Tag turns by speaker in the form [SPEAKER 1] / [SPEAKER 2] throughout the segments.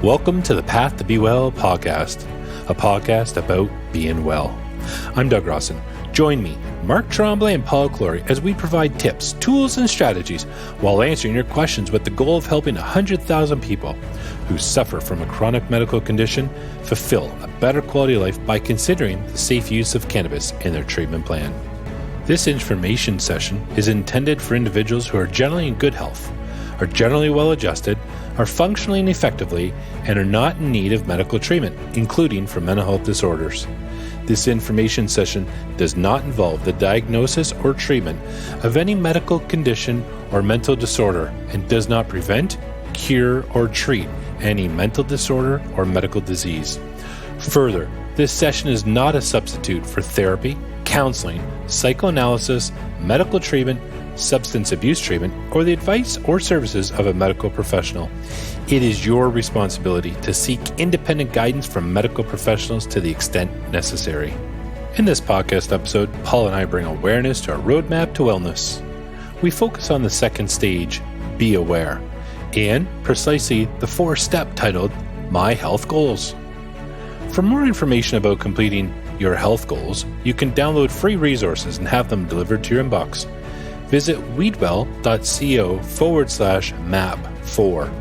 [SPEAKER 1] Welcome to the Path to Be Well podcast, a podcast about being well. I'm Doug Rawson. Join me, Mark Tremblay and Paul Clory, as we provide tips, tools, and strategies while answering your questions with the goal of helping 100,000 people who suffer from a chronic medical condition fulfill a better quality of life by considering the safe use of cannabis in their treatment plan. This information session is intended for individuals who are generally in good health, are generally well-adjusted, are functioning effectively, and are not in need of medical treatment, including for mental health disorders. This information session does not involve the diagnosis or treatment of any medical condition or mental disorder and does not prevent, cure, or treat any mental disorder or medical disease. Further, this session is not a substitute for therapy, counseling, psychoanalysis, medical treatment, substance abuse treatment, or the advice or services of a medical professional. It is your responsibility to seek independent guidance from medical professionals to the extent necessary. In this podcast episode, Paul and I bring awareness to our roadmap to wellness. We focus on the second stage, Be Aware, and precisely the fourth step titled My Health Goals. For more information about completing your health goals, you can download free resources and have them delivered to your inbox. Visit weedwell.co/map4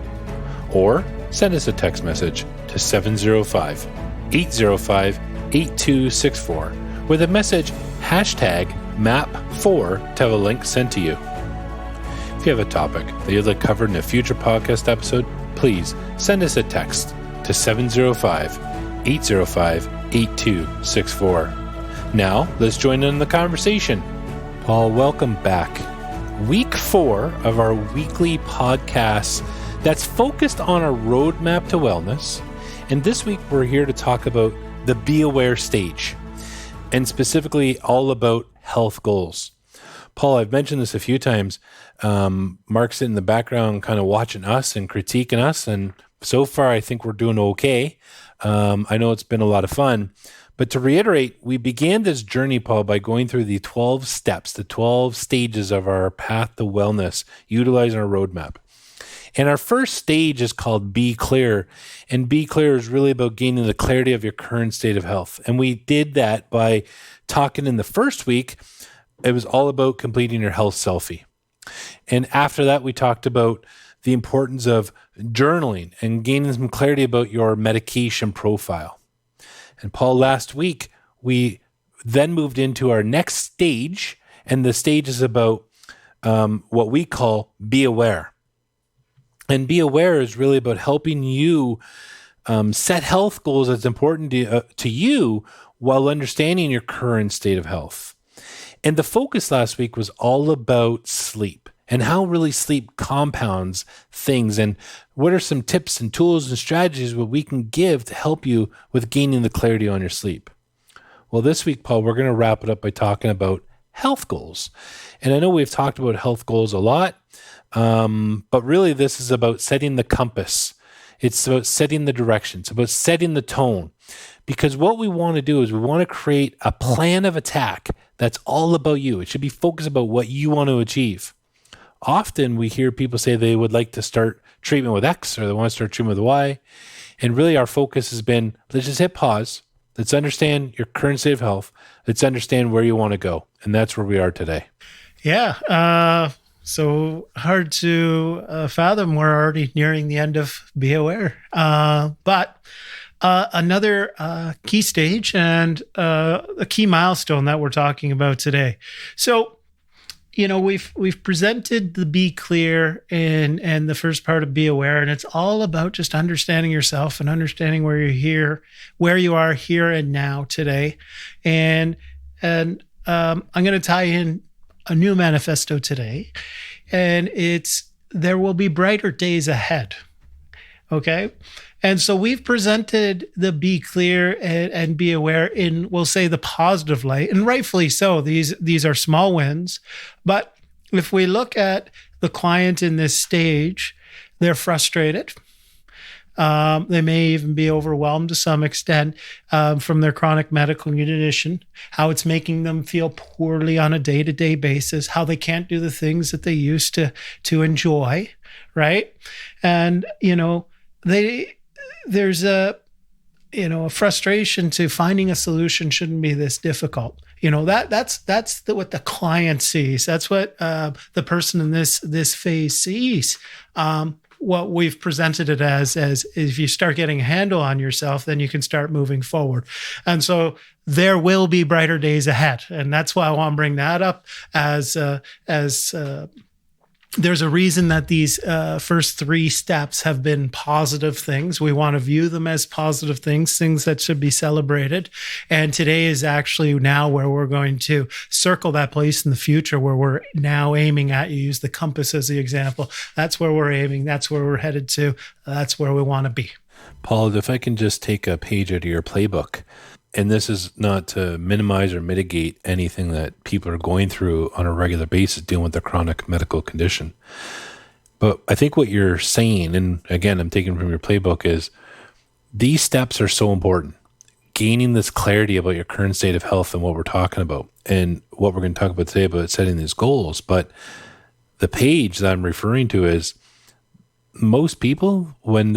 [SPEAKER 1] or send us a text message to 705-805-8264 with a message #map4 to have a link sent to you. If you have a topic that you'd like covered in a future podcast episode, please send us a text to 705-805-8264. Now, let's join in the conversation. Paul, welcome back. Week 4 of our weekly podcast that's focused on a roadmap to wellness. And this week, we're here to talk about the Be Aware stage, and specifically all about health goals. Paul, I've mentioned this a few times. Mark's in the background kind of watching us and critiquing us. And so far, I think we're doing okay. I know it's been a lot of fun. But to reiterate, we began this journey, Paul, by going through the 12 steps, the 12 stages of our path to wellness, utilizing our roadmap. And our first stage is called Be Clear. And Be Clear is really about gaining the clarity of your current state of health. And we did that by talking in the first week. It was all about completing your health selfie. And after that, we talked about the importance of journaling and gaining some clarity about your medication profile. And Paul, last week, we then moved into our next stage, and the stage is about what we call Be Aware. And Be Aware is really about helping you set health goals that's important to you while understanding your current state of health. And the focus last week was all about sleep and how really sleep compounds things, and what are some tips and tools and strategies that we can give to help you with gaining the clarity on your sleep. Well, this week, Paul, we're going to wrap it up by talking about health goals. And I know we've talked about health goals a lot, but really this is about setting the compass. It's about setting the direction. It's about setting the tone. Because what we want to do is we want to create a plan of attack that's all about you. It should be focused about what you want to achieve. Often we hear people say they would like to start treatment with X or they want to start treatment with Y. And really our focus has been, let's just hit pause. Let's understand your current state of health. Let's understand where you want to go. And that's where we are today.
[SPEAKER 2] Yeah. So hard to fathom. We're already nearing the end of Be Aware. But another key stage and a key milestone that we're talking about today. So, you know, we've presented the Be Clear and the first part of Be Aware, and it's all about just understanding yourself and understanding where you are here and now today. And I'm going to tie in a new manifesto today, and it's there will be brighter days ahead. Okay. And so we've presented the Be Clear and Be Aware in, we'll say, the positive light, and rightfully so. These are small wins. But if we look at the client in this stage, they're frustrated. They may even be overwhelmed to some extent from their chronic medical condition, how it's making them feel poorly on a day-to-day basis, how they can't do the things that they used to enjoy, right? And, you know, there's a frustration to finding a solution shouldn't be this difficult. That's what the client sees. That's what the person in this phase sees. What we've presented it as if you start getting a handle on yourself, then you can start moving forward. And so there will be brighter days ahead. And that's why I want to bring that up as there's a reason that these first 3 steps have been positive things. We want to view them as positive things that should be celebrated. And today is actually now where we're going to circle that place in the future where we're now aiming at. You use the compass as the example. That's where we're aiming. That's where we're headed to. That's where we want to be.
[SPEAKER 1] Paul, if I can just take a page out of your playbook, and this is not to minimize or mitigate anything that people are going through on a regular basis dealing with their chronic medical condition. But I think what you're saying, and again, I'm taking from your playbook, is these steps are so important. Gaining this clarity about your current state of health and what we're talking about and what we're going to talk about today about setting these goals. But the page that I'm referring to is most people, when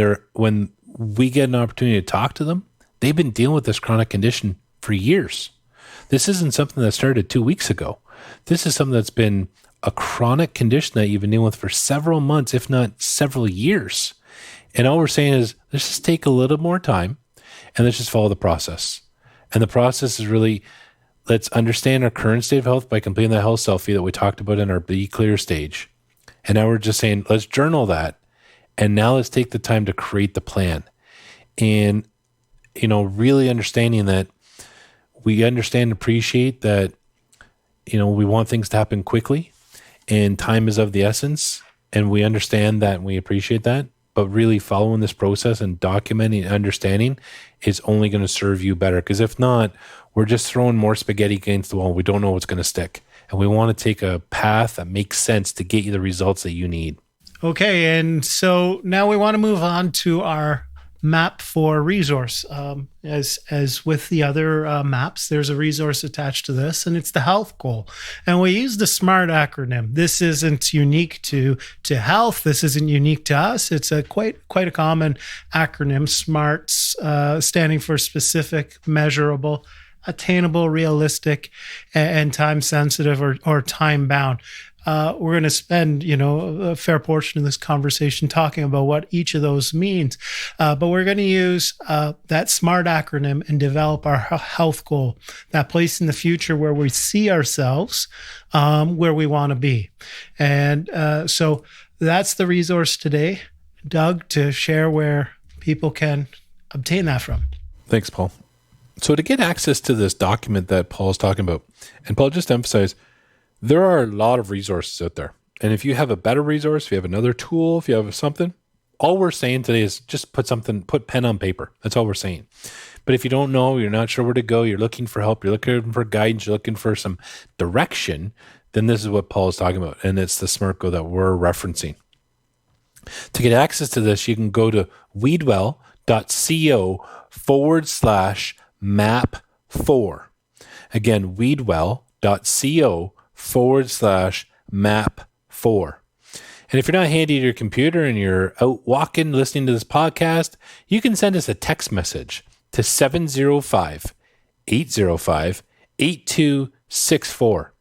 [SPEAKER 1] we get an opportunity to talk to them, they've been dealing with this chronic condition for years. This isn't something that started 2 weeks ago. This is something that's been a chronic condition that you've been dealing with for several months, if not several years. And all we're saying is, let's just take a little more time and let's just follow the process. And the process is really, let's understand our current state of health by completing that health selfie that we talked about in our Be Clear stage. And now we're just saying, let's journal that. And now let's take the time to create the plan. And really understanding that we understand and appreciate that, we want things to happen quickly and time is of the essence. And we understand that and we appreciate that. But really following this process and documenting and understanding is only going to serve you better. Because if not, we're just throwing more spaghetti against the wall. We don't know what's going to stick. And we want to take a path that makes sense to get you the results that you need.
[SPEAKER 2] Okay. And so now we want to move on to our map for resource. As with the other maps, there's a resource attached to this, and it's the health goal. And we use the SMART acronym. This isn't unique to health. This isn't unique to us. It's a quite a common acronym. SMART standing for specific, measurable, attainable, realistic, and time sensitive or time bound. We're going to spend, a fair portion of this conversation talking about what each of those means. But we're going to use that SMART acronym and develop our health goal, that place in the future where we see ourselves, where we want to be. And so that's the resource today. Doug, to share where people can obtain that from.
[SPEAKER 1] Thanks, Paul. So to get access to this document that Paul is talking about, and Paul just emphasized, there are a lot of resources out there. And if you have a better resource, if you have another tool, if you have something, all we're saying today is just put pen on paper. That's all we're saying. But if you don't know, you're not sure where to go, you're looking for help, you're looking for guidance, you're looking for some direction, then this is what Paul is talking about. And it's the SMART goal that we're referencing. To get access to this, you can go to weedwell.co/map4. Again, weedwell.co/map4. And if you're not handy to your computer and you're out walking, listening to this podcast, you can send us a text message to 705-805-8264.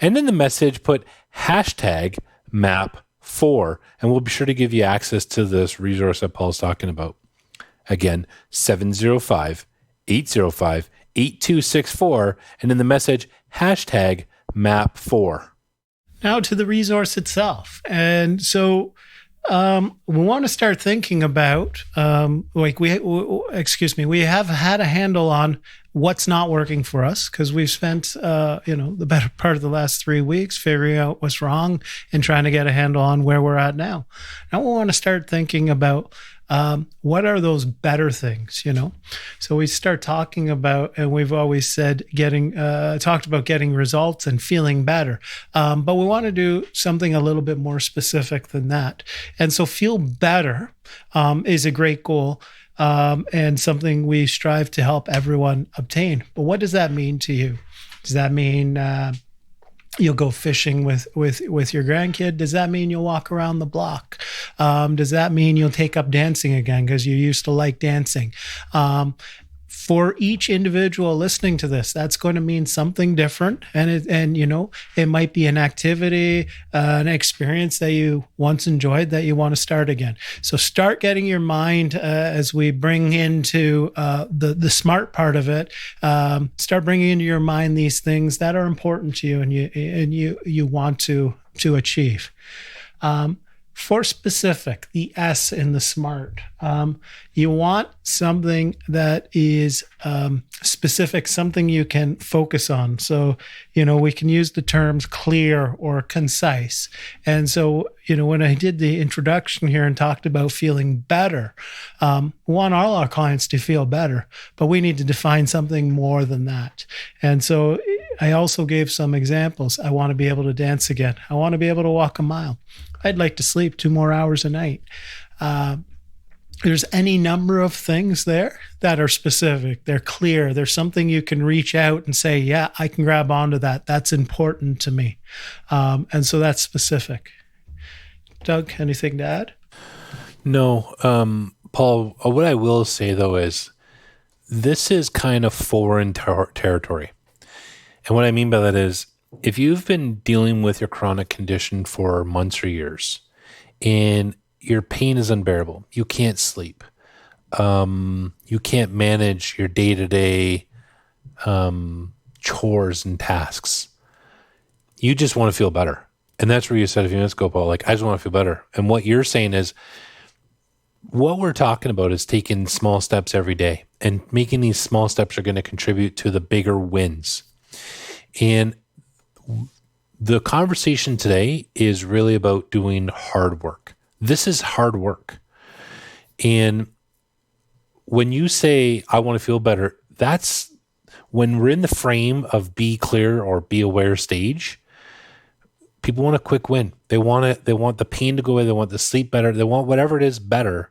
[SPEAKER 1] And in the message, put #map4, and we'll be sure to give you access to this resource that Paul's talking about. Again, 705-805-8264, and in the message, #map4.
[SPEAKER 2] Now to the resource itself. And so we want to start thinking about, we have had a handle on what's not working for us because we've spent, the better part of the last 3 weeks figuring out what's wrong and trying to get a handle on where we're at now. Now we want to start thinking about what are those better things, So we start talking about, and we've always said talked about getting results and feeling better. But we want to do something a little bit more specific than that. And so feel better is a great goal and something we strive to help everyone obtain. But what does that mean to you? Does that mean you'll go fishing with your grandkid? Does that mean you'll walk around the block? Does that mean you'll take up dancing again because you used to like dancing? For each individual listening to this, that's going to mean something different. And it might be an activity, an experience that you once enjoyed that you want to start again. So start getting your mind, as we bring into the smart part of it, start bringing into your mind these things that are important to you and you want to achieve. For specific, the S in the SMART, you want something that is specific, something you can focus on. So, we can use the terms clear or concise. And so, when I did the introduction here and talked about feeling better, we want all our clients to feel better, but we need to define something more than that. And so I also gave some examples. I want to be able to dance again. I want to be able to walk a mile. I'd like to sleep 2 more hours a night. There's any number of things there that are specific. They're clear. There's something you can reach out and say, yeah, I can grab onto that. That's important to me. And so that's specific. Doug, anything to add?
[SPEAKER 1] No. Paul, what I will say, though, is this is kind of foreign territory. And what I mean by that is, if you've been dealing with your chronic condition for months or years and your pain is unbearable, you can't sleep, you can't manage your day-to-day chores and tasks, you just want to feel better. And that's where you said a few minutes ago, Paul, I just want to feel better. And what you're saying is, what we're talking about is taking small steps every day, and making these small steps are going to contribute to the bigger wins. And the conversation today is really about doing hard work. This is hard work. And when you say, I want to feel better, that's when we're in the frame of be clear or be aware stage. People want a quick win. They want the pain to go away. They want the sleep better. They want whatever it is better.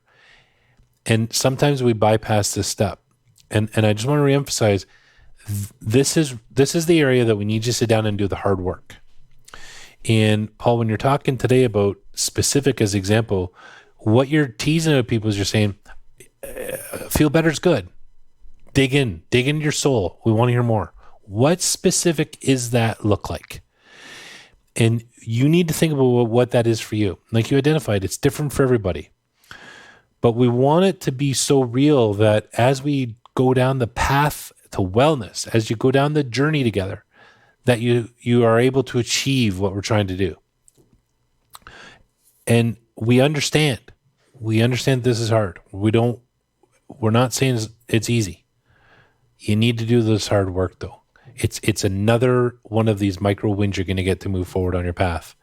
[SPEAKER 1] And sometimes we bypass this step. And I just want to reemphasize, this is the area that we need you to sit down and do the hard work. And Paul, when you're talking today about specific as example, what you're teasing at people is you're saying, feel better is good. Dig into your soul. We want to hear more. What specific is that look like? And you need to think about what that is for you. Like you identified, it's different for everybody. But we want it to be so real that as we go down the path to wellness, as you go down the journey together, that you are able to achieve what we're trying to do. And we understand this is hard. We're not saying it's easy. You need to do this hard work though. It's another one of these micro wins you're going to get to move forward on your path.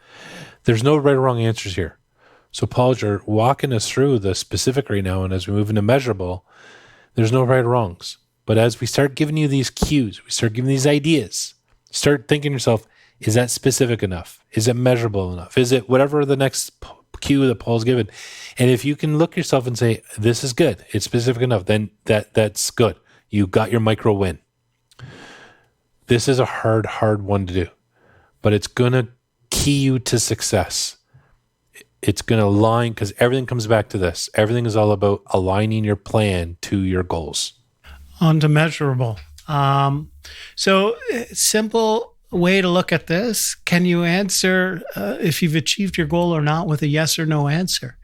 [SPEAKER 1] There's no right or wrong answers here. So Paul, you're walking us through the specific right now, and as we move into measurable, there's no right or wrongs. But as we start giving you these cues, we start giving these ideas, start thinking to yourself, is that specific enough? Is it measurable enough? Is it whatever the next cue that Paul's given? And if you can look yourself and say, this is good, it's specific enough, then that's good. You got your micro win. This is a hard one to do, but it's going to key you to success. It's going to align, because everything comes back to this. Everything is all about aligning your plan to your goals.
[SPEAKER 2] On to measurable. So simple way to look at this. Can you answer if you've achieved your goal or not with a yes or no answer?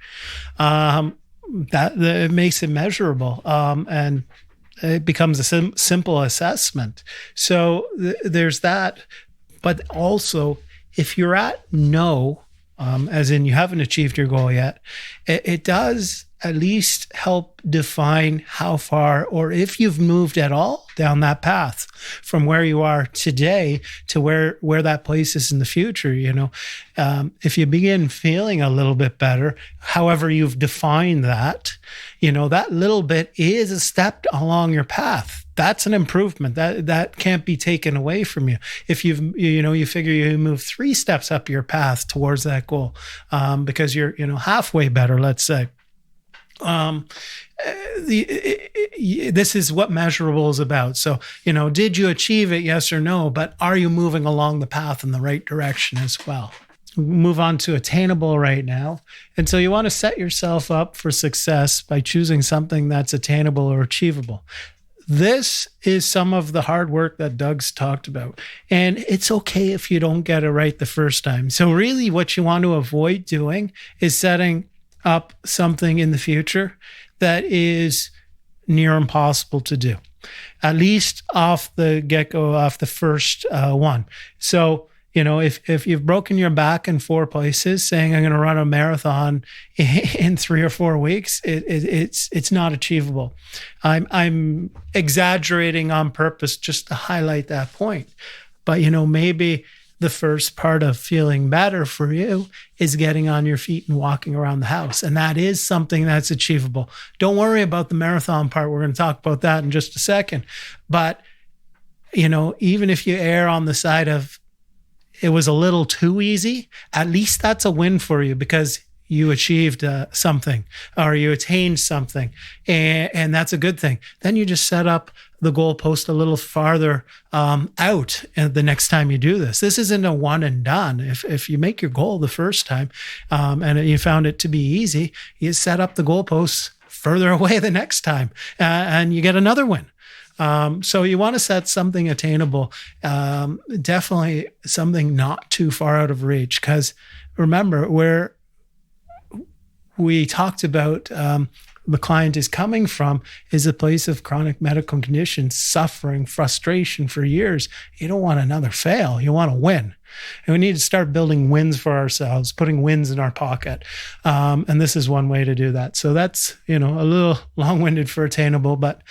[SPEAKER 2] That it makes it measurable. And it becomes a simple assessment. So there's that. But also, if you're at no, as in you haven't achieved your goal yet, it does at least help define how far, or if you've moved at all down that path from where you are today to where that place is in the future. If you begin feeling a little bit better, however you've defined that, that little bit is a step along your path. That's an improvement that can't be taken away from you. If you figure you move 3 steps up your path towards that goal, because you're, halfway better, let's say. This is what measurable is about. So, did you achieve it? Yes or no? But are you moving along the path in the right direction as well? move on to attainable right now. And so you want to set yourself up for success by choosing something that's attainable or achievable. This is some of the hard work that Doug's talked about. And it's okay if you don't get it right the first time. So really what you want to avoid doing is setting up something in the future that is near impossible to do, at least off the get-go, off the first one. So, if you've broken your back in 4 places saying I'm going to run a marathon in 3 or 4 weeks, it's not achievable. I'm exaggerating on purpose just to highlight that point. But, maybe the first part of feeling better for you is getting on your feet and walking around the house. And that is something that's achievable. Don't worry about the marathon part. We're going to talk about that in just a second. But, even if you err on the side of it was a little too easy, at least that's a win for you because you achieved something or you attained something. And that's a good thing. Then you just set up the goalpost a little farther out the next time you do this. This isn't a one and done. If you make your goal the first time and you found it to be easy, you set up the goalposts further away the next time and you get another win. So you want to set something attainable, definitely something not too far out of reach. Because remember, where we talked about the client is coming from is a place of chronic medical conditions, suffering, frustration for years. You don't want another fail. You want to win. And we need to start building wins for ourselves, putting wins in our pocket. And this is one way to do that. So that's, a little long-winded for attainable, but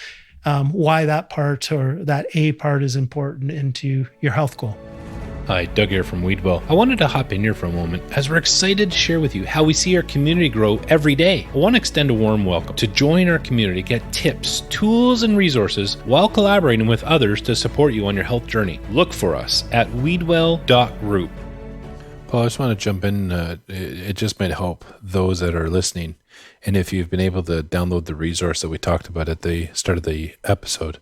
[SPEAKER 2] why that part or that A part is important into your health goal.
[SPEAKER 1] Hi, Doug here from Weedwell. I wanted to hop in here for a moment as we're excited to share with you how we see our community grow every day. I want to extend a warm welcome to join our community, get tips, tools, and resources while collaborating with others to support you on your health journey. Look for us at weedwell.group. Paul, I just want to jump in. It just might help those that are listening. And if you've been able to download the resource that we talked about at the start of the episode,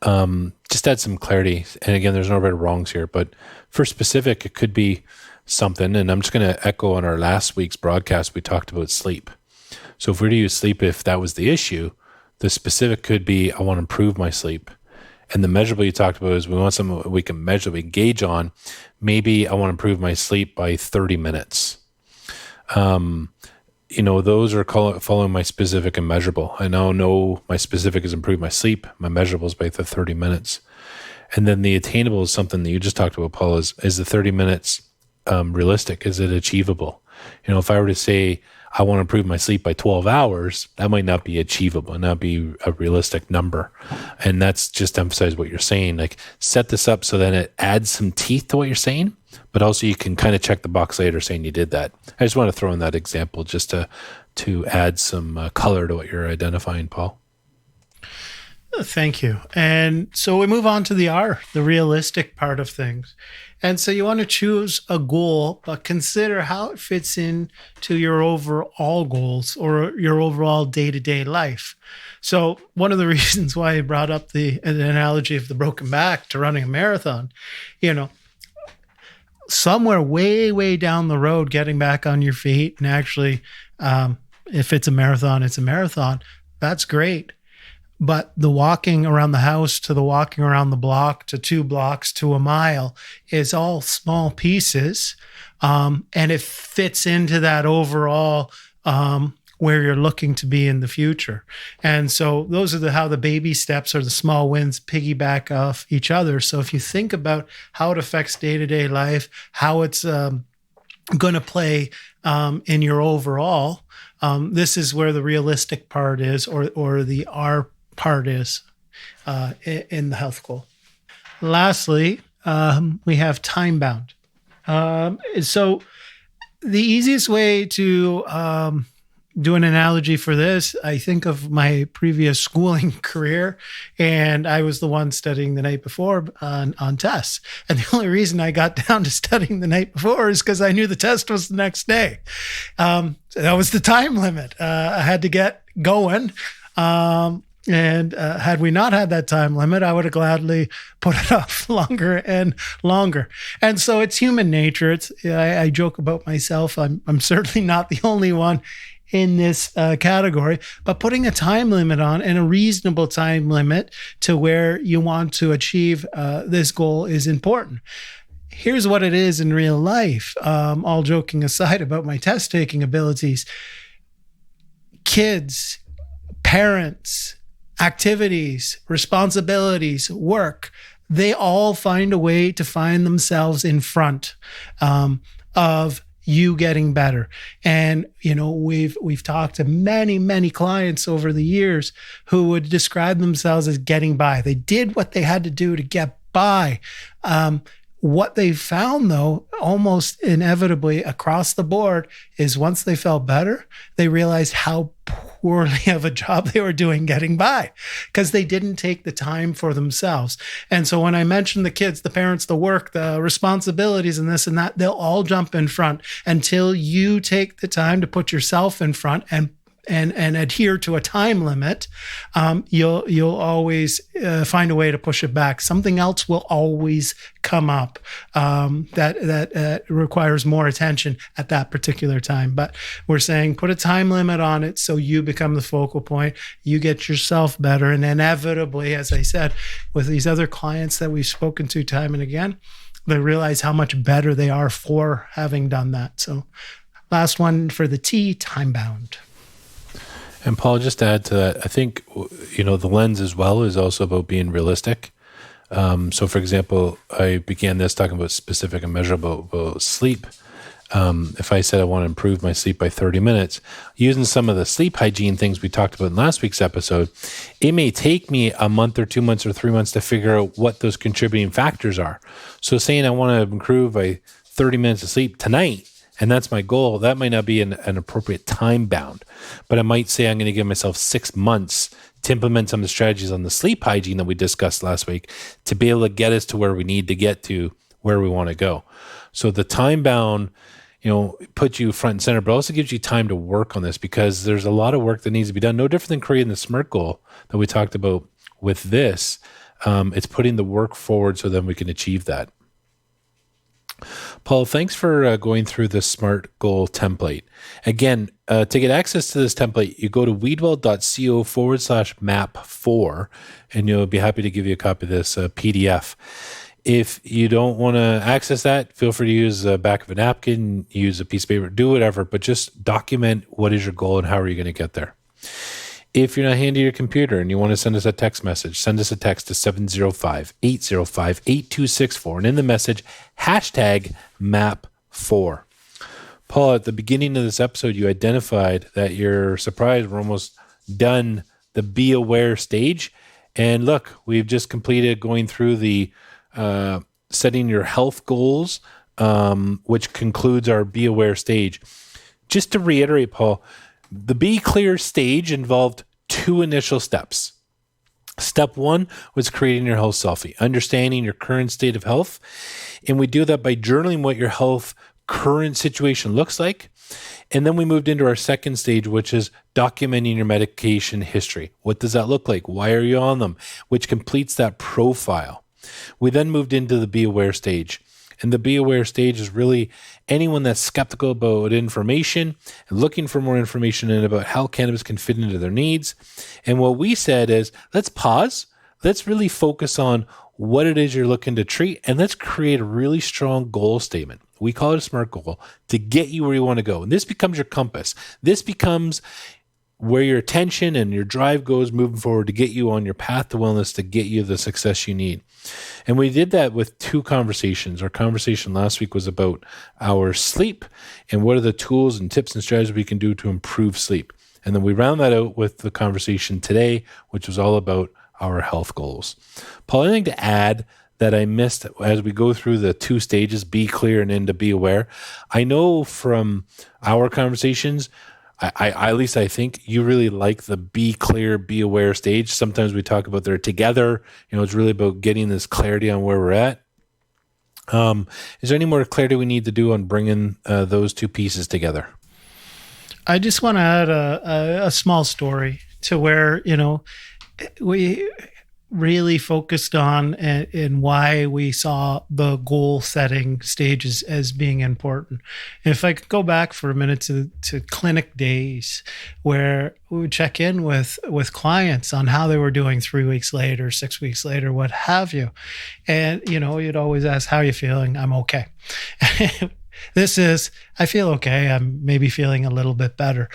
[SPEAKER 1] just add some clarity. And again, there's no right or wrongs here, but for specific, it could be something. And I'm just going to echo on our last week's broadcast, we talked about sleep. So if we were to use sleep, if that was the issue, the specific could be, I want to improve my sleep. And the measurable you talked about is we want something we can measurably gauge on. Maybe I want to improve my sleep by 30 minutes. Those are following my specific and measurable. I now know my specific is improve my sleep. My measurable is by the 30 minutes. And then the attainable is something that you just talked about, Paul, is the 30 minutes realistic? Is it achievable? If I were to say, I want to improve my sleep by 12 hours, that might not be achievable, not be a realistic number. And that's just to emphasize what you're saying. Like, set this up so that it adds some teeth to what you're saying, but also you can kind of check the box later saying you did that. I just want to throw in that example just to add some color to what you're identifying, Paul.
[SPEAKER 2] Thank you. And so we move on to the R, the realistic part of things. And so you want to choose a goal, but consider how it fits into your overall goals or your overall day-to-day life. So one of the reasons why I brought up the analogy of the broken back to running a marathon, somewhere way, way down the road, getting back on your feet and actually, if it's a marathon, it's a marathon. That's great. But the walking around the house to the walking around the block to 2 blocks to a mile is all small pieces. And it fits into that overall where you're looking to be in the future. And so those are how the baby steps or the small wins piggyback off each other. So if you think about how it affects day-to-day life, how it's going to play in your overall, this is where the realistic part is or the R part is in the health goal. Lastly, we have time bound. So the easiest way to do an analogy for this, I think of my previous schooling career, and I was the one studying the night before on tests. And the only reason I got down to studying the night before is because I knew the test was the next day. So that was the time limit. I had to get going. And had we not had that time limit, I would have gladly put it off longer and longer. And so it's human nature. I joke about myself. I'm certainly not the only one in this category, but putting a time limit on, and a reasonable time limit to where you want to achieve this goal, is important. Here's what it is in real life. All joking aside about my test taking abilities, kids, parents, activities, responsibilities, work, they all find a way to find themselves in front of you getting better. And, we've talked to many clients over the years who would describe themselves as getting by. They did what they had to do to get by. What they found, though, almost inevitably across the board, is once they felt better, they realized how poorly of a job they were doing getting by, because they didn't take the time for themselves. And so when I mentioned the kids, the parents, the work, the responsibilities, and this and that, they'll all jump in front until you take the time to put yourself in front and adhere to a time limit. You'll always find a way to push it back. Something else will always come up that requires more attention at that particular time. But we're saying put a time limit on it so you become the focal point. You get yourself better, and inevitably, as I said, with these other clients that we've spoken to time and again, they realize how much better they are for having done that. So, last one for the T, time bound.
[SPEAKER 1] And Paul, just to add to that, I think, the lens as well is also about being realistic. So for example, I began this talking about specific and measurable about sleep. If I said I want to improve my sleep by 30 minutes, using some of the sleep hygiene things we talked about in last week's episode, it may take me a month or 2 months or 3 months to figure out what those contributing factors are. So saying I want to improve by 30 minutes of sleep tonight, and that's my goal, that might not be an appropriate time bound. But I might say I'm going to give myself 6 months to implement some of the strategies on the sleep hygiene that we discussed last week to be able to get us to where we need to get to, where we want to go. So the time bound, puts you front and center, but also gives you time to work on this, because there's a lot of work that needs to be done. No different than creating the SMART goal that we talked about with this. It's putting the work forward so then we can achieve that. Paul, thanks for going through the SMART goal template. Again, to get access to this template, you go to weedwell.co/map4, and you'll be happy to give you a copy of this PDF. If you don't want to access that, feel free to use the back of a napkin, use a piece of paper, do whatever, but just document what is your goal and how are you going to get there. If you're not handy your computer and you want to send us a text message, send us a text to 705-805-8264. And in the message, #MAP4. Paul, at the beginning of this episode, you identified that you're surprised we're almost done the Be Aware stage. And look, we've just completed going through the setting your health goals, which concludes our Be Aware stage. Just to reiterate, Paul, the Be Clear stage involved 2 initial steps. Step 1 was creating your health selfie, understanding your current state of health. And we do that by journaling what your health current situation looks like. And then we moved into our second stage, which is documenting your medication history. What does that look like? Why are you on them? Which completes that profile. We then moved into the Be Aware stage. And the Be Aware stage is really anyone that's skeptical about information and looking for more information and about how cannabis can fit into their needs. And what we said is, let's pause. Let's really focus on what it is you're looking to treat, and let's create a really strong goal statement. We call it a SMART goal to get you where you want to go. And this becomes your compass. This becomes where your attention and your drive goes moving forward to get you on your path to wellness, to get you the success you need. And we did that with 2 conversations. Our conversation last week was about our sleep and what are the tools and tips and strategies we can do to improve sleep. And then we round that out with the conversation today, which was all about our health goals. Paul, anything to add that I missed as we go through the 2 stages, Be Clear and into Be Aware? I know from our conversations, I at least I think you really like the Be Clear, Be Aware stage. Sometimes we talk about they're together. It's really about getting this clarity on where we're at. Is there any more clarity we need to do on bringing those 2 pieces together?
[SPEAKER 2] I just want to add a small story to where, we really focused on and why we saw the goal setting stages as being important. If I could go back for a minute to clinic days where we would check in with clients on how they were doing 3 weeks later, 6 weeks later, what have you. And, you'd always ask, how are you feeling? I'm okay. This is, I feel okay. I'm maybe feeling a little bit better.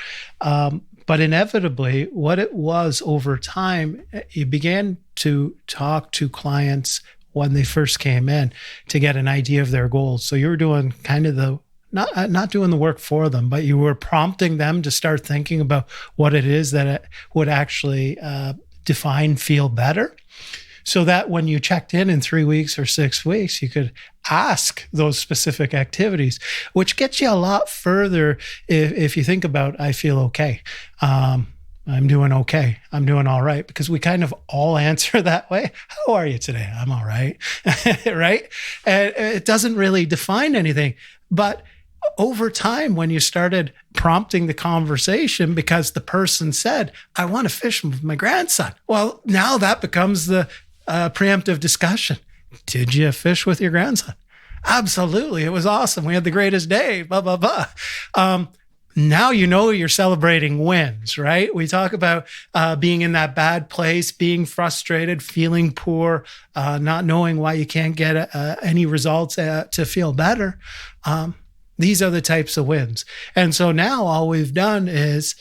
[SPEAKER 2] But inevitably, what it was over time, you began to talk to clients when they first came in to get an idea of their goals. So you were doing kind of not doing the work for them, but you were prompting them to start thinking about what it is that it would actually define feel better. So that when you checked in 3 weeks or 6 weeks, you could ask those specific activities, which gets you a lot further if you think about, I feel okay. I'm doing okay. I'm doing all right. Because we kind of all answer that way. How are you today? I'm all right. Right? And it doesn't really define anything. But over time, when you started prompting the conversation because the person said, I want to fish with my grandson. Well, now that becomes the preemptive discussion. Did you fish with your grandson? Absolutely. It was awesome. We had the greatest day, blah, blah, blah. Now you're celebrating wins, right? We talk about being in that bad place, being frustrated, feeling poor, not knowing why you can't get any results to feel better. These are the types of wins. And so now all we've done is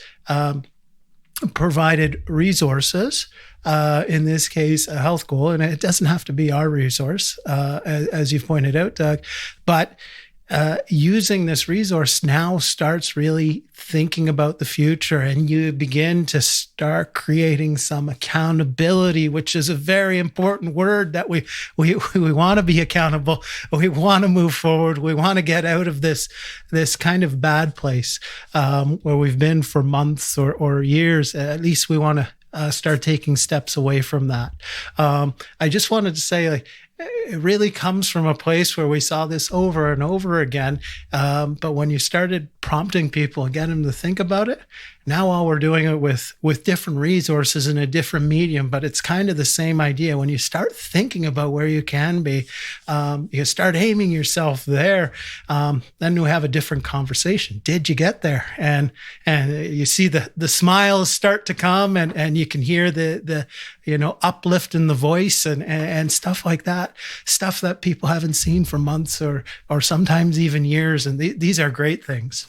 [SPEAKER 2] provided resources, in this case, a health goal, and it doesn't have to be our resource, as you've pointed out, Doug, but using this resource now starts really thinking about the future, and you begin to start creating some accountability, which is a very important word that we want to be accountable. We want to move forward. We want to get out of this kind of bad place where we've been for months or years. At least we want to start taking steps away from that. I just wanted to say, it really comes from a place where we saw this over and over again. But when you started prompting people and getting them to think about it, now all we're doing it with different resources in a different medium, but it's kind of the same idea. When you start thinking about where you can be, you start aiming yourself there, then we have a different conversation. Did you get there? And you see the smiles start to come, and you can hear the uplift in the voice and stuff like that, stuff that people haven't seen for months or sometimes even years. And these are great things.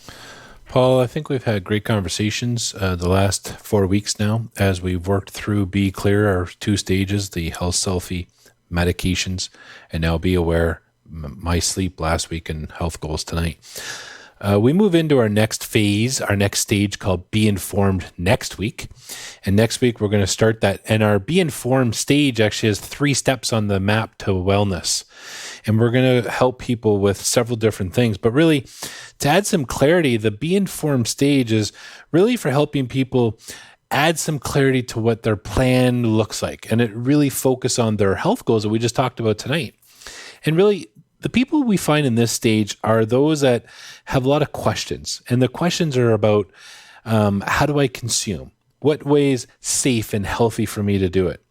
[SPEAKER 1] Paul, I think we've had great conversations the last 4 weeks now as we've worked through Be Clear, our 2 stages, the health selfie medications, and now Be Aware, my sleep last week, and health goals tonight. We move into our next phase, our next stage called Be Informed next week. And next week, we're going to start that. And our Be Informed stage actually has 3 steps on the map to wellness. And we're going to help people with several different things. But really, to add some clarity, the Be Informed stage is really for helping people add some clarity to what their plan looks like. And it really focus on their health goals that we just talked about tonight. And really, the people we find in this stage are those that have a lot of questions. And the questions are about how do I consume? What way is safe and healthy for me to do it?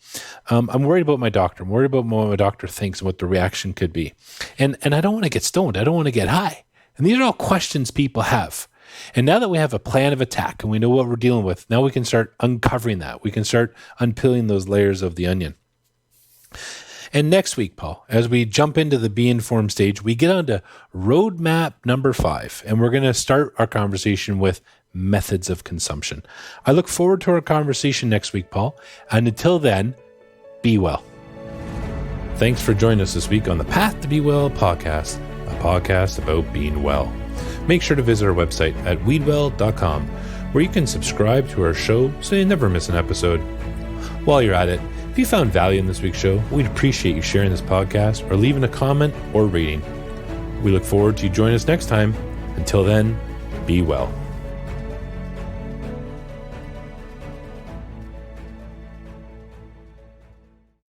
[SPEAKER 1] I'm worried about my doctor. I'm worried about what my doctor thinks and what the reaction could be. And I don't want to get stoned. I don't want to get high. And these are all questions people have. And now that we have a plan of attack and we know what we're dealing with, now we can start uncovering that. We can start unpeeling those layers of the onion. And next week, Paul, as we jump into the Be Informed stage, we get on to roadmap number 5, and we're going to start our conversation with methods of consumption. I look forward to our conversation next week, Paul, and until then, be well. Thanks for joining us this week on the Path to Be Well podcast, a podcast about being well. Make sure to visit our website at weedwell.com, where you can subscribe to our show so you never miss an episode. While you're at it, if you found value in this week's show, we'd appreciate you sharing this podcast or leaving a comment or rating. We look forward to you joining us next time. Until then, be well.